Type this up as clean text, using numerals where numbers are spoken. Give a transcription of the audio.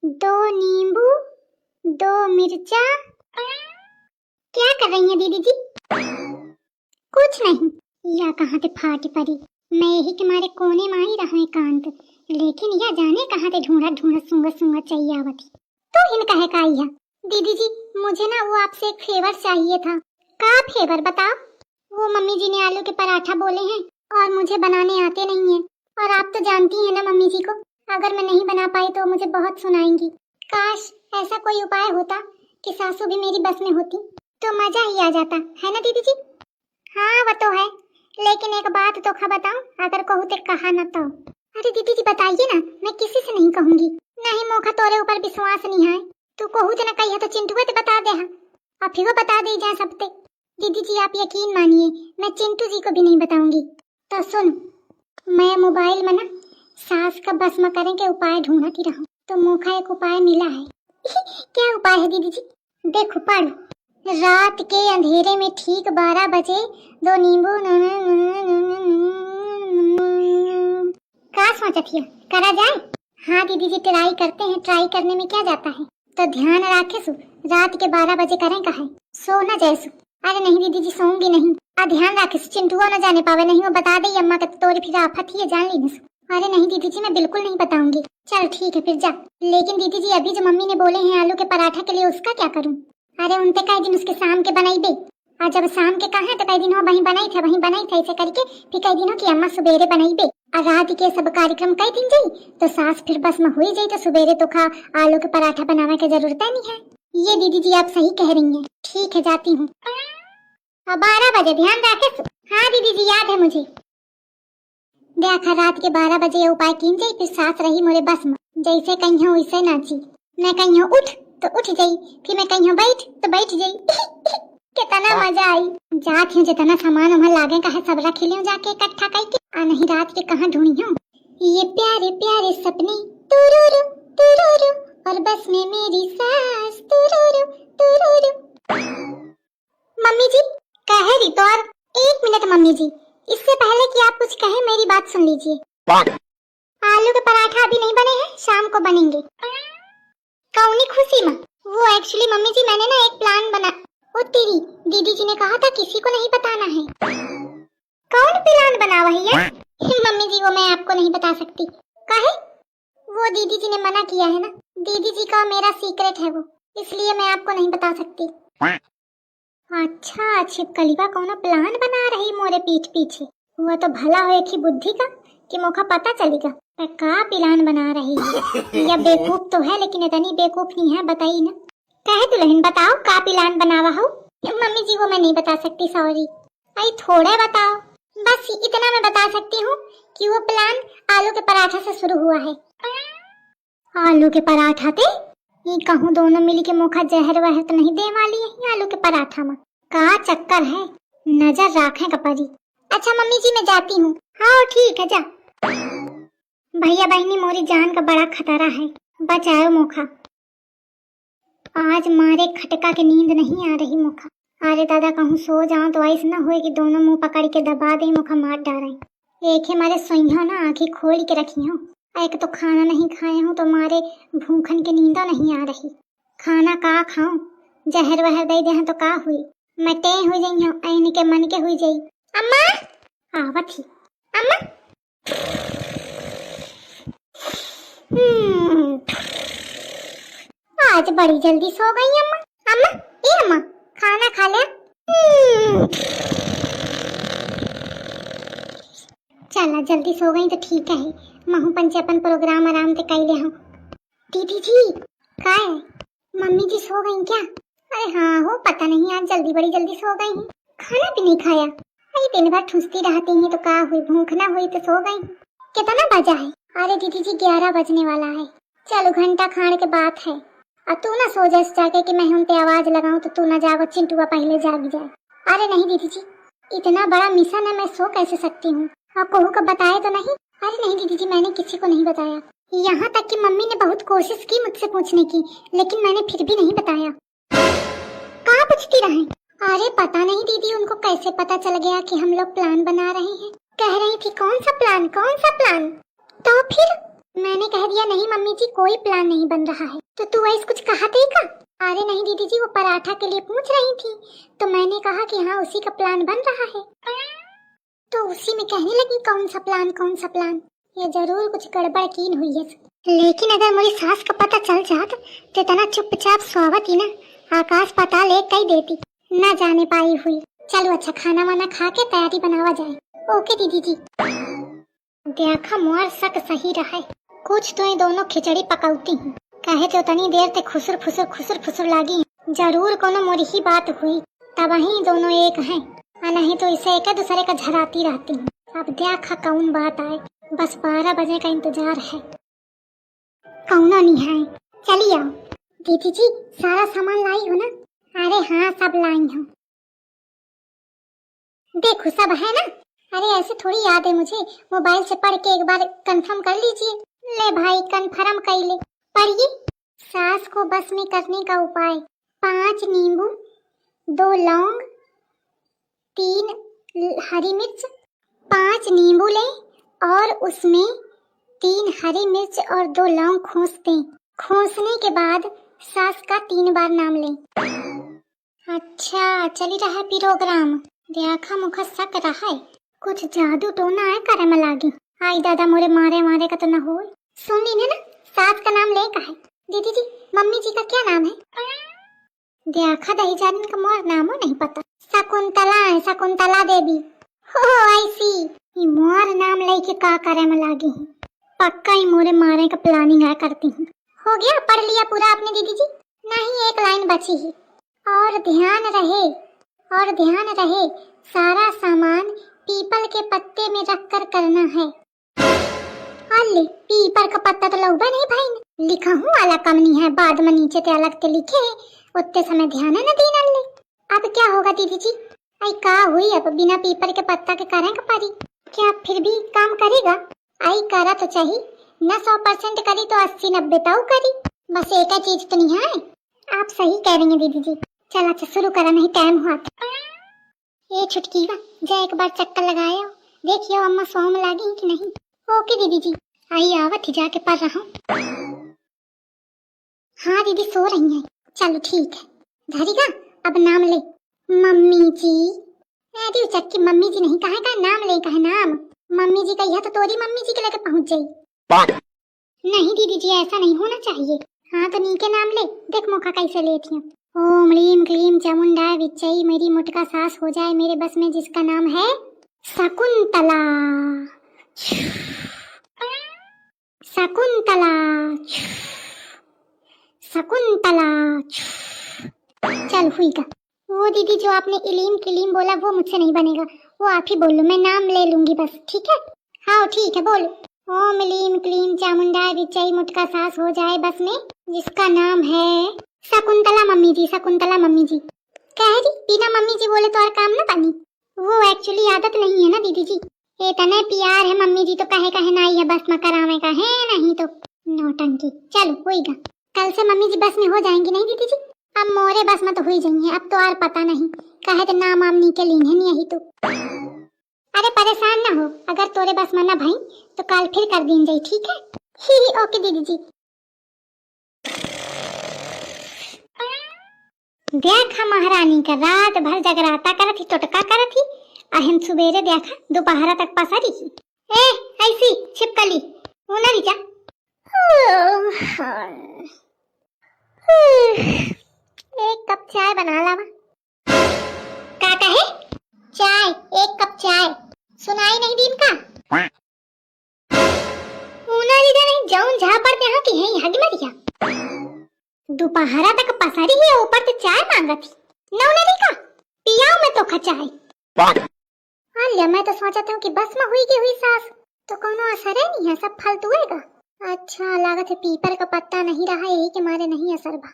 दो नींबू, दो मिर्चा। क्या कर रही हैं दीदी जी? कुछ नहीं। या कहाँ से फाट पड़ी। मैं यही के मारे कोने में ही रहा एकांत, लेकिन यह जाने कहाँ से ढूंढा ढूंढा सूंगा सूंगा चाहिए आवती। तो इन कहे का आइया। दीदी जी मुझे ना वो आपसे एक फेवर चाहिए था। का फेवर बताओ? वो मम्मी जी ने आलू के पराठा बोले हैं और मुझे बनाने आते नहीं है, और आप तो जानती हैं ना मम्मी जी को, अगर मैं नहीं बना पाई तो मुझे बहुत सुनाएंगी। काश ऐसा कोई उपाय होता कि सासू भी मेरी बस में होती तो मजा ही आ जाता, है ना दीदी जी? हाँ वो तो है, लेकिन एक बात तो खा बताऊं, अगर कहूँ तो कहा न तो। अरे दीदी जी बताइए ना, मैं किसी से नहीं कहूंगी। नहीं मोखा तोरे ऊपर विश्वास नहीं है। तू कहू तो न कही तो चिंटू ते बता दे, और फिर वो बता दे जाए सबते। दीदी जी आप यकीन मानिए, मैं चिंटू जी को भी नहीं बताऊंगी। तो सुन, मैं मोबाइल में ना सास का भस्म करने के उपाय ढूंढती रहूं, तो मोखा एक उपाय मिला है। क्या उपाय है दीदी जी? देखो पढ़। रात के अंधेरे में ठीक 12 बजे दो नींबू। का सोचतिया करा जाए? हाँ दीदी जी ट्राई करते हैं, ट्राई करने में क्या जाता है। तो ध्यान रखे सु, रात के 12 बजे करें का है, सो न जाए सु। अरे नहीं दीदी जी सोऊंगी नहीं। ध्यान रखे सु, चिंटुआ न जाने पावे, नहीं वो बता दे अम्मा के तोरी फिर आफत ही है, जान ली न। अरे नहीं दीदी जी मैं बिल्कुल नहीं बताऊंगी। चल ठीक है फिर जा। लेकिन दीदी जी अभी जो मम्मी ने बोले हैं आलू के पराठा के लिए, उसका क्या करूं? अरे उनते कई दिन उसके शाम के बनाई बे, और जब शाम के कहा तो कई दिन हो वहीं बनाई था ऐसे करके, फिर कई दिनों की अम्मा सुबेरे बनाई बे, और रात के सब कार्यक्रम कई दिन जाई तो सास फिर बस में हुई जाई, तो सुबेरे तो खा आलू के पराठा बनाने की जरूरत नहीं है। ये दीदी जी आप सही कह रही हैं। ठीक है जाती हूँ। 12 बजे ध्यान रखे। हाँ दीदी जी याद है मुझे। देखा रात के 12 बजे ये उपाय कीन जाई, फिर सास रही मोरे बस में, जैसे कहीं हो वैसे नाची। मैं कहीं उठ तो उठ जाई, फिर मैं कहीं बैठ तो बैठ जाई। कितना मजा आई। जाती हूँ जितना सामान वहाँ लागे का है सब रख लियो जाके इकट्ठा करके। आ नहीं रात के कहाँ ढूंढी हूँ ये प्यारे प्यारे सपने, तुरुरु तुरुरु, और बस में मेरी सास, तुरुरु तुरुरु। मम्मी जी कहे रही तो, और 1 मिनट मम्मी जी, इससे पहले कि आप कुछ कहें मेरी बात सुन लीजिए। आलू के पराठा अभी नहीं बने हैं, शाम को बनेंगे। कौनी खुशी में? वो एक्चुअली मम्मी जी मैंने ना एक प्लान बना। ओ तेरी, दीदी जी ने कहा था किसी को नहीं बताना है। कौन प्लान बना वही है? मम्मी जी वो मैं आपको नहीं बता सकती। काहे? वो दीदी जी ने मना किया है ना, दीदी जी का मेरा सीक्रेट है वो, इसलिए मैं आपको नहीं बता सकती। अच्छा छिपकलीवा कौन प्लान बना रही मोरे पीठ पीछे। वो तो भला हो एक ही बुद्धि का कि मौका पता चलेगा का प्लान बना रही है। या बेवकूफ तो है लेकिन इतनी बेवकूफ नहीं है, बताइए ना। कहे दुल्हन बताओ का प्लान बनावा हो? मम्मी जी वो मैं नहीं बता सकती, सॉरी। आई थोड़ा बताओ, बस इतना मैं बता सकती हूँ कि वो प्लान आलू के पराठा से शुरू हुआ है। आलू के पराठा थे? ये कहूँ दोनों मिली के मुखा जहर वहर तो नहीं दे वाली है आलू के पराठा में? का चक्कर है, नजर रखें कपरी। अच्छा मम्मी जी मैं जाती हूँ। हाँ ठीक है जा। भैया बहनी मोरी जान का बड़ा खतरा है, बचाओ मोखा। आज मारे खटका के नींद नहीं आ रही मोखा। अरे दादा कहूँ सो जाऊं तो ऐसा न होए कि दोनों मुंह पकड़ के दबा दे मोखा मार डाले। एक ही मारे सोइया ना आंखें खोल के रखी हूँ, एक तो खाना नहीं खाए हूँ तो मारे भूखन के नींदा नहीं आ रही। खाना का खाऊं, जहर वहर दे दे तो का हुई, मैं ते हुई जाई हूँ, ऐन के मन के हुई जाई। अम्मा आवत ही अम्मा। आज बड़ी जल्दी सो गई अम्मा। अम्मा ये अम्मा खाना खा ले। चला जल्दी सो गई तो ठीक है, महू पंचे अपन प्रोग्राम आराम से कर ले हूँ। दीदी जी का है? मम्मी जी सो गई क्या? अरे हाँ हो पता नहीं, आज जल्दी बड़ी जल्दी सो गई हैं, खाना भी नहीं खाया। अरे दिन भर ठुसती रहती हैं तो का हुई, भूख ना हुई तो सो गई। कितना बजा है? अरे दीदी जी 11 बजने वाला है। चलो घंटा खाने के बात है, और तू ना सो जाए जाके कि मैं उन पे आवाज लगाऊं तो तू ना जागो, चिंटुआ पहले जाग जाए। अरे नहीं दीदी जी इतना बड़ा मिशन है, मैं सो कैसे सकती हूँ? आप कहू का बताए तो नहीं? अरे नहीं दीदी जी मैंने किसी को नहीं बताया, यहाँ तक कि मम्मी ने बहुत कोशिश की मुझसे पूछने की, लेकिन मैंने फिर भी नहीं बताया। कहाँ पूछती रहे? अरे पता नहीं दीदी उनको कैसे पता चल गया कि हम लोग प्लान बना रहे हैं। कह रही थी कौन सा प्लान कौन सा प्लान? तो फिर मैंने कह दिया नहीं मम्मी जी, कोई प्लान नहीं बन रहा है। तो तू ऐसे कुछ कहा थी का? अरे नहीं दीदी जी, वो पराठा के लिए पूछ रही थी तो मैंने कहा कि हाँ उसी का प्लान बन रहा है, तो उसी में कहने लगी कौन सा प्लान कौन सा प्लान। ये जरूर कुछ गड़बड़ कीन हुई है। लेकिन अगर मेरी सास का पता चल जाता तो इतना चुपचाप स्वागत ही ना आकाश पाताल एक कही देती, न जाने पाई हुई। चलो अच्छा खाना वाना खा के तैयारी बनावा जाए। ओके दीदी जी। देखा मोर शक सही रहा है, कुछ तो ये दोनों खिचड़ी पकाती हैं। कहे तो तनी देर ते खुसुर फुसुर लागी, जरूर कोनो मोरी ही बात हुई, तब ही दोनों एक हैं, नहीं तो इसे एक दूसरे का झराती रहती हैं। अब देखा कौन बात आए, बस 12 बजे का इंतजार है, कौनो नहीं है। चलिए आओ। दीदी जी सारा सामान लाई हो ना? अरे हाँ सब लाई हूँ। देखो सब है ना? अरे ऐसे थोड़ी याद है मुझे, मोबाइल से पढ़ के एक बार कंफर्म कर लीजिए। ले भाई कंफर्म कर ले, पढ़िए। सास को बस में करने का उपाय, 5 नींबू, 2 लौंग, 3 हरी मिर्च। 5 नींबू लें और उसमें 3 हरी मिर्च और 2 लौंग खोस दें। खोसने के बाद सास का 3 बार नाम लें। अच्छा चली रहा है प्रोग्राम। देखा मुखा शक रहा है, कुछ जादू टोना है करे में लागी। आई दादा मोरे मारे का तो न हो। सुन ली ना, सास का नाम ले का है। दीदी जी मम्मी जी का क्या नाम है? देखा दही जान का मोर नामो नहीं पता। शकुंतला है, शकुंतला देवी। हो ऐसी मोर नाम लेके का करे में लागी है। पक्का ही मोरे मारे का प्लानिंग है करती हूँ। हो गया पढ़ लिया पूरा आपने दीदी जी? नहीं एक लाइन बची है। और ध्यान रहे सारा सामान पीपल के पत्ते में रखकर करना है। अल्ले पीपल का पत्ता तो लौबा नहीं भाई, लिखा हूँ वाला कम नहीं है, बाद में नीचे ते अलग ते लिखे है, उतने समय ध्यान न देना। ले अब क्या होगा दीदी जी? आई का हुई अब बिना पीपल के पत्ता के करेंगे पारी, क्या फिर भी काम करेगा? आई करा तो चाहिए न 100% करी तो 80-90 तो करी, बस एक चीज तो नहीं है। आप सही कह रही हैं दीदी जी। चल अच्छा शुरू करा, नहीं टाइम हुआ। ये छुटकी वा जा एक बार चक्कर लगाया, देखिए अम्मा सोम लागी कि नहीं। ओके दीदी जी। आई आवत ही जाके पढ़ रहा हूँ। हाँ दीदी सो रही हैं। चलो ठीक है। धरिका अब नाम ले। मम्मी जी। अरे चक्की मम्मी जी नहीं कहे का नाम ले, कहे नाम मम्मी जी कही तो तोरी मम्मी जी के लेके पहुंच जाई। नहीं दीदी जी ऐसा नहीं होना चाहिए। हाँ तो नी के नाम ले, देख मौका कैसे लेती हूँ। ओम ह्रीम क्लीम चामुंडा विच्चई, मेरी मुटका सास हो जाए मेरे बस में, जिसका नाम है शकुंतला। शकुंतला शकुंतला। चल हुई का। वो दीदी जो आपने इलीम क्लीम बोला वो मुझसे नहीं बनेगा, वो आप ही बोलो, मैं नाम ले लूंगी बस। ठीक है? हाँ ठीक है बोलो। ओम ह्रीम क्लीम चामुंडा विच्चई, मुटका सास हो जाए बस में, जिसका नाम है शकुंतला मम्मी जी। शकुंतला मम्मी जी कह रही बिना मम्मी जी बोले तो और काम ना बनी। वो एक्चुअली आदत नहीं है ना दीदी जी, इतने प्यार है मम्मी जी तो कहे ना ये बस में करावे का है, नहीं तो नौटंकी। चलो होएगा, कल से मम्मी जी बस में हो जाएंगी नहीं दीदी जी? अब मोरे बस में तो हुई जाएंगे, अब तो और पता नहीं कहे तो नाम आमनी के लिए नहीं यही तो। अरे परेशान ना हो, अगर तोरे बस में ना भाई तो कल फिर कर दीन जाई। ठीक है? ही ओके दीदी जी। देखा महारानी का रात भर जगराता करत ही, टोटका करत ही, अहम सुबेरे देखा दोपहरा तक पसारी ही। ऐसी छिपकली होना नीचा। एक कप चाय बना लावा। का कहे? चाय, 1 कप चाय। सुनाई नहीं दिन का? ऊना लीजा नहीं जाऊन जहाँ पड़ते यहाँ की है हग मरिया। दोपहरा तक पसारी है, ऊपर से चाय मांगा थी। नौने नहीं का पियाओ मैं तो चाय। अल्लाह मैं तो सोचा था कि बस में हुई की हुई सास तो कोनो असर है नहीं है, सब फालतू हैगा। अच्छा लागत है पीपल का पत्ता नहीं रहा, यही के मारे नहीं असर भा।